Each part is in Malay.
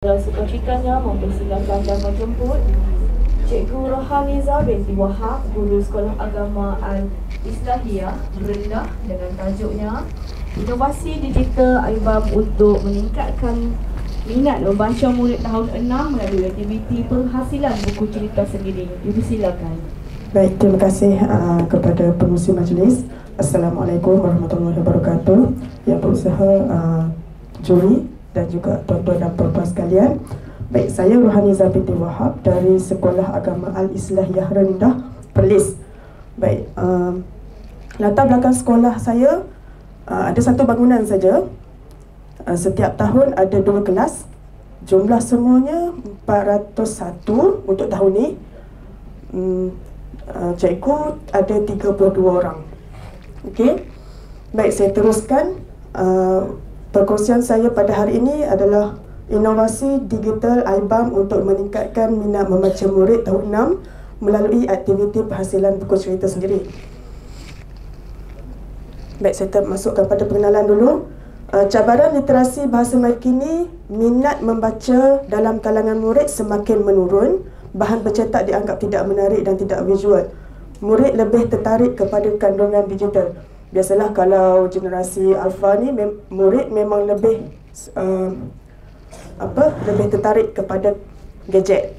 Sukacitanya mempersilakan dan menjemput Cikgu Rohaniza binti Wahab, Guru Sekolah Agama Al-Islahiyah Rendah dengan tajuknya Inovasi Digital Aibam untuk meningkatkan minat membaca murid tahun 6 melalui aktiviti penghasilan buku cerita sendiri. Ibu silakan. Baik, terima kasih kepada pengurusi majlis. Assalamualaikum warahmatullahi wabarakatuh. Yang berusaha juri dan juga tuan-tuan dan puan-puan sekalian. Baik, saya Rohaniza binti Wahab dari Sekolah Agama Al-Islahiyah Rendah, Perlis. Baik, latar belakang sekolah saya ada satu bangunan saja. Setiap tahun ada 2 kelas. Jumlah semuanya 401 untuk tahun ni. Cikgu ada 32 orang. Okey. Baik, saya teruskan. Perkongsian saya pada hari ini adalah inovasi digital Aibam untuk meningkatkan minat membaca murid tahun 6 melalui aktiviti penghasilan buku cerita sendiri. Baik, saya masukkan pada pengenalan dulu. Cabaran literasi bahasa Melayu kini, minat membaca dalam kalangan murid semakin menurun. Bahan bercetak dianggap tidak menarik dan tidak visual. Murid lebih tertarik kepada kandungan digital. Biasalah kalau generasi alfa ni murid memang lebih lebih tertarik kepada gadget.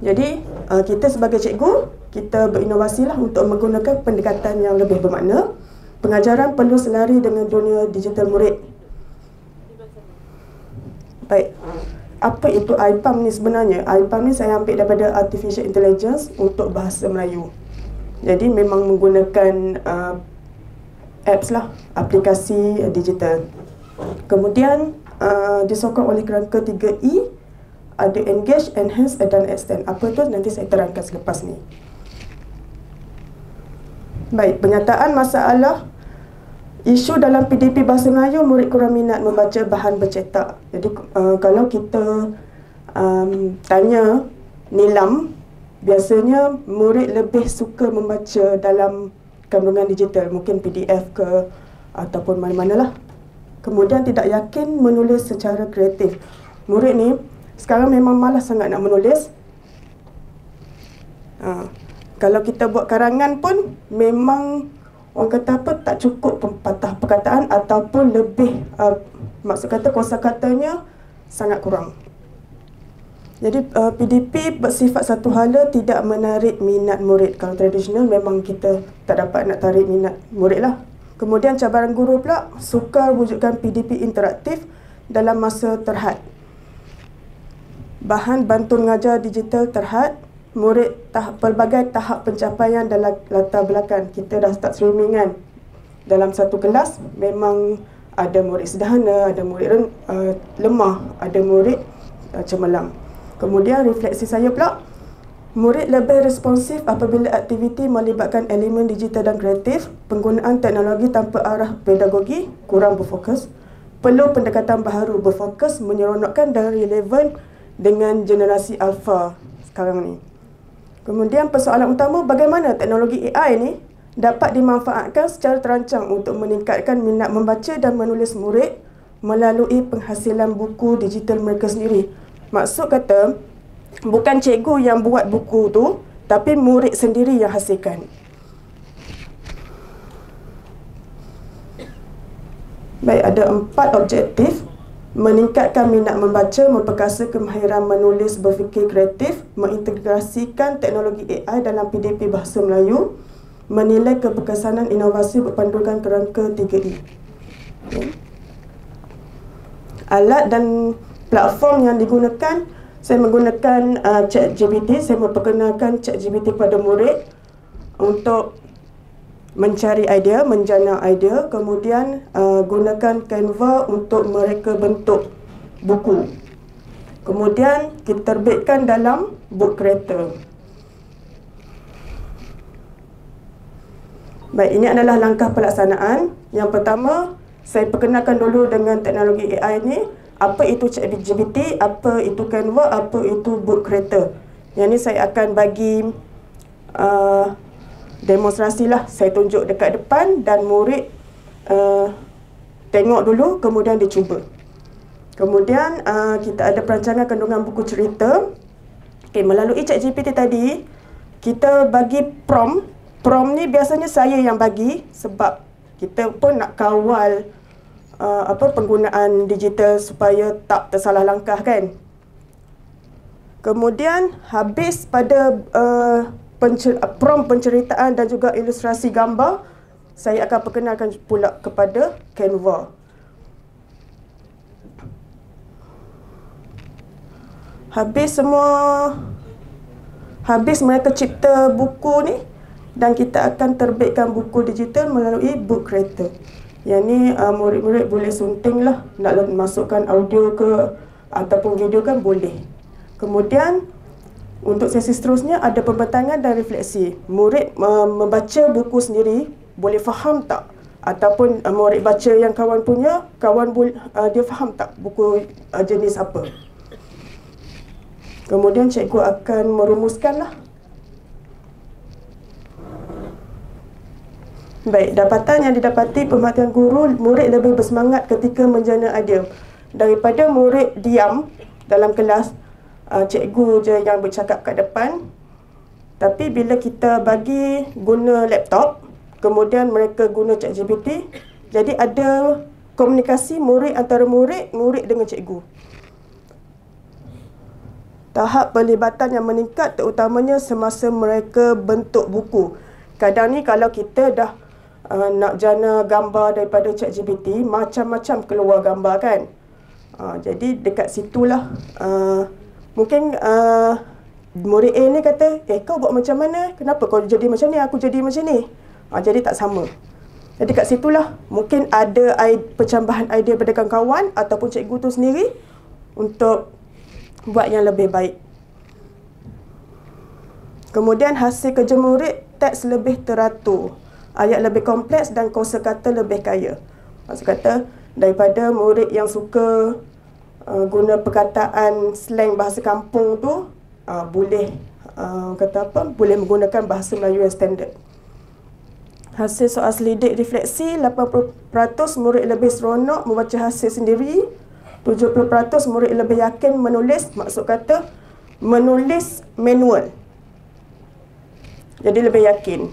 Jadi kita sebagai cikgu, kita berinovasilah untuk menggunakan pendekatan yang lebih bermakna. Pengajaran perlu selari dengan dunia digital murid. Baik, apa itu Aibam ni sebenarnya? Aibam ni saya ambil daripada Artificial Intelligence untuk bahasa Melayu. Jadi memang menggunakan apps lah, aplikasi digital. Kemudian disokong oleh kerangka 3E, ada engage, enhance dan extend. Apa tu nanti saya terangkan selepas ni. Baik, penyataan masalah isu dalam PDP Bahasa Melayu, murid kurang minat membaca bahan bercetak. Jadi kalau kita tanya nilam, biasanya murid lebih suka membaca dalam kandungan digital, mungkin PDF ke ataupun mana-mana lah. Kemudian tidak yakin menulis secara kreatif. Murid ni sekarang memang malas sangat nak menulis. Kalau kita buat karangan pun memang orang kata apa, tak cukup patah perkataan ataupun lebih maksud kata kosakatanya sangat kurang. Jadi PDP bersifat satu hala tidak menarik minat murid. Kalau tradisional memang kita tak dapat nak tarik minat murid lah. Kemudian cabaran guru pula, sukar wujudkan PDP interaktif dalam masa terhad. Bahan bantu mengajar digital terhad, murid pelbagai tahap pencapaian dalam latar belakang. Kita dah start streamingan. Dalam satu kelas memang ada murid sederhana, ada murid lemah, ada murid cemerlang. Kemudian refleksi saya pula, murid lebih responsif apabila aktiviti melibatkan elemen digital dan kreatif. Penggunaan teknologi tanpa arah pedagogi kurang berfokus. Perlu pendekatan baharu berfokus, menyeronokkan dan relevan dengan generasi alfa sekarang ni. Kemudian persoalan utama, bagaimana teknologi AI ni dapat dimanfaatkan secara terancang untuk meningkatkan minat membaca dan menulis murid melalui penghasilan buku digital mereka sendiri. Maksud kata, bukan cikgu yang buat buku tu, tapi murid sendiri yang hasilkan. Baik, ada 4 objektif. Meningkatkan minat membaca, memperkasa kemahiran menulis, berfikir kreatif, mengintegrasikan teknologi AI dalam PDP Bahasa Melayu, menilai keberkesanan inovasi berpandukan kerangka 3E. Okay. Alat dan platform yang digunakan, saya menggunakan ChatGPT. Saya memperkenalkan ChatGPT kepada murid untuk mencari idea, menjana idea. Kemudian gunakan Canva untuk mereka bentuk buku. Kemudian kita terbitkan dalam book creator. Baik, ini adalah langkah pelaksanaan. Yang pertama, saya perkenalkan dulu dengan teknologi AI ni. Apa itu ChatGPT, apa itu Canva, apa itu book creator. Yang ni saya akan bagi demonstrasi lah. Saya tunjuk dekat depan dan murid tengok dulu, kemudian dia cuba. Kemudian kita ada perancangan kandungan buku cerita. Okay, melalui ChatGPT tadi, kita bagi prompt. Prompt ni biasanya saya yang bagi sebab kita pun nak kawal penggunaan digital supaya tak tersalah langkah kan. Kemudian habis pada prompt penceritaan dan juga ilustrasi gambar, saya akan perkenalkan pula kepada Canva. Habis mereka cipta buku ni, dan kita akan terbitkan buku digital melalui Book Creator. Yang ni murid-murid boleh sunting lah, nak masukkan audio ke ataupun video kan boleh. Kemudian untuk sesi seterusnya ada pembentangan dan refleksi. Murid membaca buku sendiri, boleh faham tak? Ataupun murid baca yang kawan punya, dia faham tak buku jenis apa? Kemudian cikgu akan merumuskanlah. Baik, dapatan yang didapati pemerhatian guru, murid lebih bersemangat ketika menjana idea. Daripada murid diam dalam kelas, cikgu je yang bercakap kat depan. Tapi bila kita bagi guna laptop, kemudian mereka guna ChatGPT, jadi ada komunikasi murid antara murid dengan cikgu. Tahap pelibatan yang meningkat terutamanya semasa mereka bentuk buku. Kadang ni kalau kita dah nak jana gambar daripada ChatGPT, macam-macam keluar gambar kan. Jadi dekat situlah mungkin murid A ni kata, kau buat macam mana? Kenapa kau jadi macam ni? Aku jadi macam ni. Jadi tak sama. Jadi kat situlah mungkin ada pencambahan idea pada kawan-kawan ataupun cikgu tu sendiri untuk buat yang lebih baik. Kemudian hasil kerja murid, teks lebih teratur, ayat lebih kompleks dan kosakata lebih kaya. Maksud kata, daripada murid yang suka guna perkataan slang bahasa kampung tu, boleh boleh menggunakan bahasa Melayu yang standard. Hasil soal selidik refleksi, 80% murid lebih seronok membaca hasil sendiri, 70% murid lebih yakin menulis, maksud kata menulis manual. Jadi lebih yakin.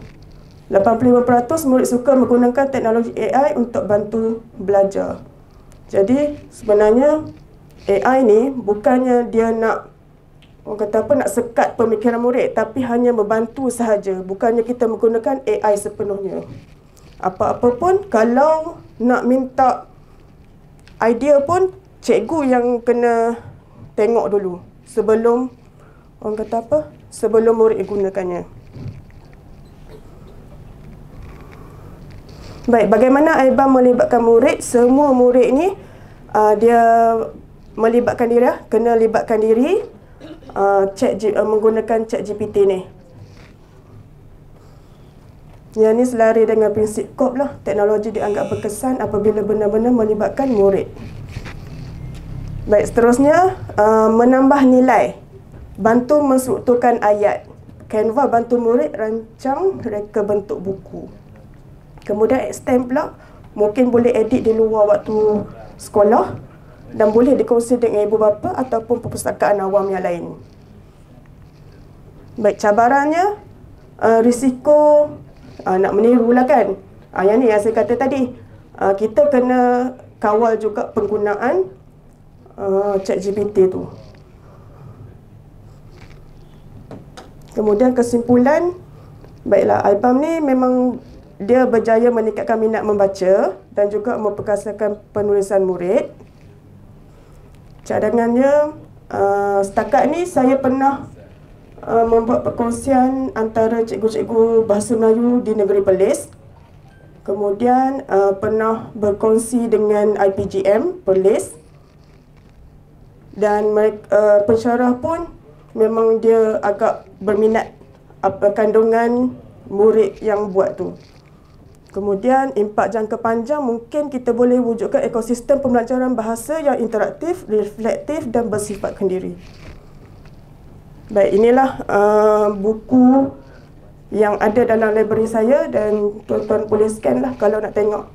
85% murid suka menggunakan teknologi AI untuk bantu belajar. Jadi sebenarnya AI ni bukannya dia nak nak sekat pemikiran murid, tapi hanya membantu sahaja. Bukannya kita menggunakan AI sepenuhnya. Apa-apa pun kalau nak minta idea pun cikgu yang kena tengok dulu sebelum sebelum murid gunakannya. Baik, bagaimana Aibam melibatkan murid? Semua murid ni dia melibatkan diri, kena libatkan diri menggunakan ChatGPT ni. Yang ni selari dengan prinsip COP lah. Teknologi dianggap berkesan apabila benar-benar melibatkan murid. Baik, seterusnya menambah nilai. Bantu menstrukturkan ayat. Canva bantu murid rancang reka bentuk buku. Kemudian extend pula, mungkin boleh edit di luar waktu sekolah dan boleh dikongsi dengan ibu bapa ataupun perpustakaan awam yang lain. Baik, cabarannya risiko nak meniru lah kan. Yang ni yang saya kata tadi, kita kena kawal juga penggunaan ChatGPT tu. Kemudian kesimpulan, baiklah, Aibam ni memang dia berjaya meningkatkan minat membaca dan juga memperkasakan penulisan murid. Cadangannya, setakat ni saya pernah membuat perkongsian antara cikgu-cikgu bahasa Melayu di negeri Perlis. Kemudian pernah berkongsi dengan IPGM Perlis. Dan pensyarah pun memang dia agak berminat kandungan murid yang buat tu. Kemudian impak jangka panjang, mungkin kita boleh wujudkan ekosistem pembelajaran bahasa yang interaktif, reflektif dan bersifat kendiri. Baik, inilah buku yang ada dalam library saya dan tuan-tuan boleh scan lah kalau nak tengok.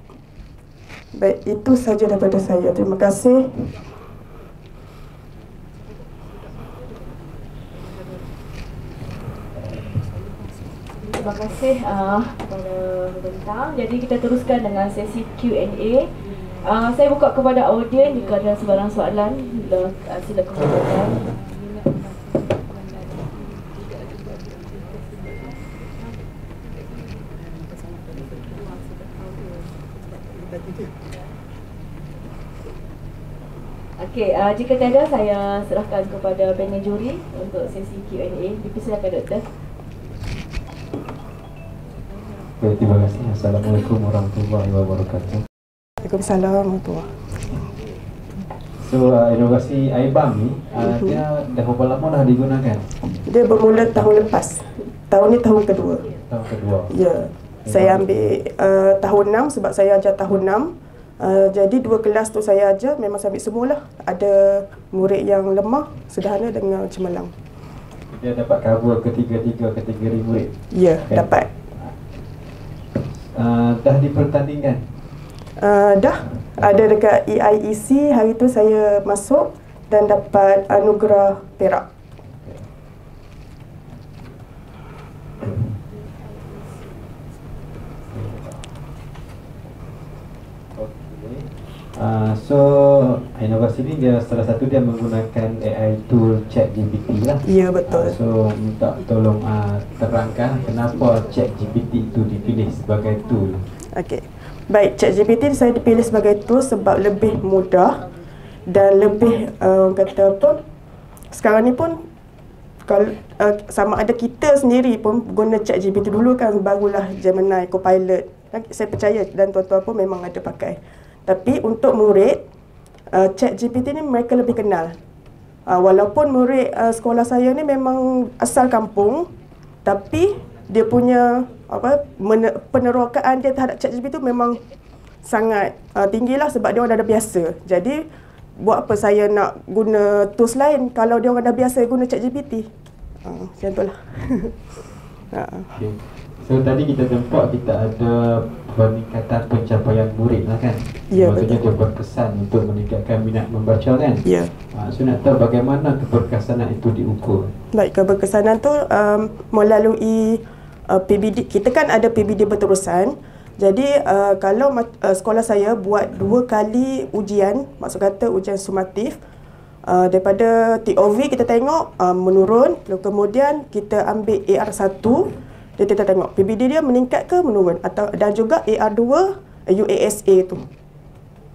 Baik, itu saja daripada saya. Terima kasih. terima kasih kepada pembentang. Jadi kita teruskan dengan sesi Q&A. Saya buka kepada audien jika ada sebarang soalan, silakan gunakan. Okey, jika tiada saya serahkan kepada panel juri untuk sesi Q&A. Dipersilakan Doktor. Baik, terima kasih. Assalamualaikum warahmatullahi wabarakatuh. Waalaikumsalam warahmatullahi. So, inovasi Aibam ni, dia dah berapa lama dah digunakan? Dia bermula tahun lepas. Tahun ni tahun kedua. Tahun kedua. Ya. Saya ambil tahun 6 sebab saya ajar tahun 6. Jadi 2 kelas tu saya ajar memang saya ambil semualah. Ada murid yang lemah, sederhana dengan cemerlang. Dia dapat cover ketiga-tiga kategori murid? Ya, kan? dapat. Dah dipertandingkan? Dah. Ada dekat EIEC, hari tu saya masuk dan dapat anugerah perak. So, inovasi ni dia salah satu dia menggunakan AI tool ChatGPT lah. Ya, betul. So, minta tolong terangkan kenapa ChatGPT itu dipilih sebagai tool. Okey. Baik, ChatGPT saya dipilih sebagai tool sebab lebih mudah dan lebih kata apa? Sekarang ni pun kalau sama ada kita sendiri pun guna ChatGPT dulu kan, barulah Gemini, Copilot. Saya percaya dan tuan-tuan pun memang ada pakai. Tapi untuk murid, ChatGPT ni mereka lebih kenal. Walaupun murid sekolah saya ni memang asal kampung, tapi dia punya penerokaan dia terhadap ChatGPT tu memang sangat tinggilah sebab dia orang dah biasa. Jadi buat apa saya nak guna tools lain kalau dia orang dah biasa guna ChatGPT. Macam itulah. Okay. So tadi kita nampak kita ada peningkatan pencapaian murid lah kan? Ya, maksudnya betul. dia berkesan untuk meningkatkan minat membaca kan? Ya. So nak tahu bagaimana keberkesanan itu diukur? Baik, keberkesanan tu melalui PBD. Kita kan ada PBD berterusan. Jadi kalau sekolah saya buat 2 kali ujian, maksud kata ujian sumatif, daripada TOV kita tengok menurun, kemudian kita ambil AR1, kita tengok PBD dia meningkat ke menurun, atau dan juga AR2 UASA tu.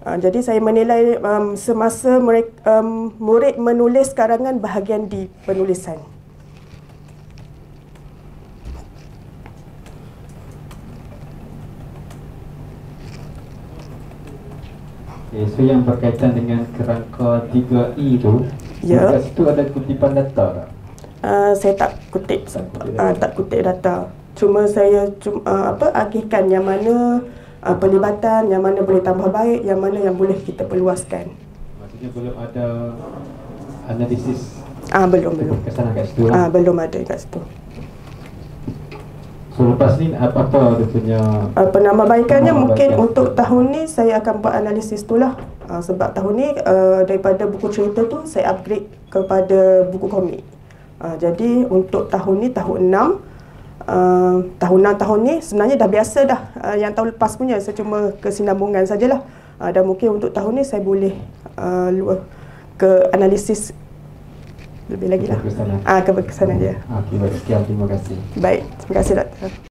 Jadi saya menilai semasa murid menulis karangan bahagian di penulisan. Okay, so yang berkaitan dengan kerangka 3E tu, Ya. kat situ ada kutipan data tak? Saya tak kutip data. Cuma saya agihkan yang mana pelibatan, yang mana boleh tambah baik, yang mana yang boleh kita perluaskan. Maksudnya belum ada analisis Belum. keberkesanan kat situ lah? Belum ada kat situ. So lepas ni apa-apa dia punya Penambahbaikannya mungkin penambahbaikan untuk tahun ni saya akan buat analisis tu lah. Sebab tahun ni daripada buku cerita tu saya upgrade kepada buku komik. Jadi untuk tahun ni, tahun 6, tahun ni sebenarnya dah biasa dah. Yang tahun lepas punya saya cuma kesinambungan sajalah. Dan mungkin untuk tahun ni saya boleh ke analisis lebih lagi lah. keberkesanan. Keberkesanan dia. Okey, baik. Sekian, terima kasih. Baik, terima kasih doktor.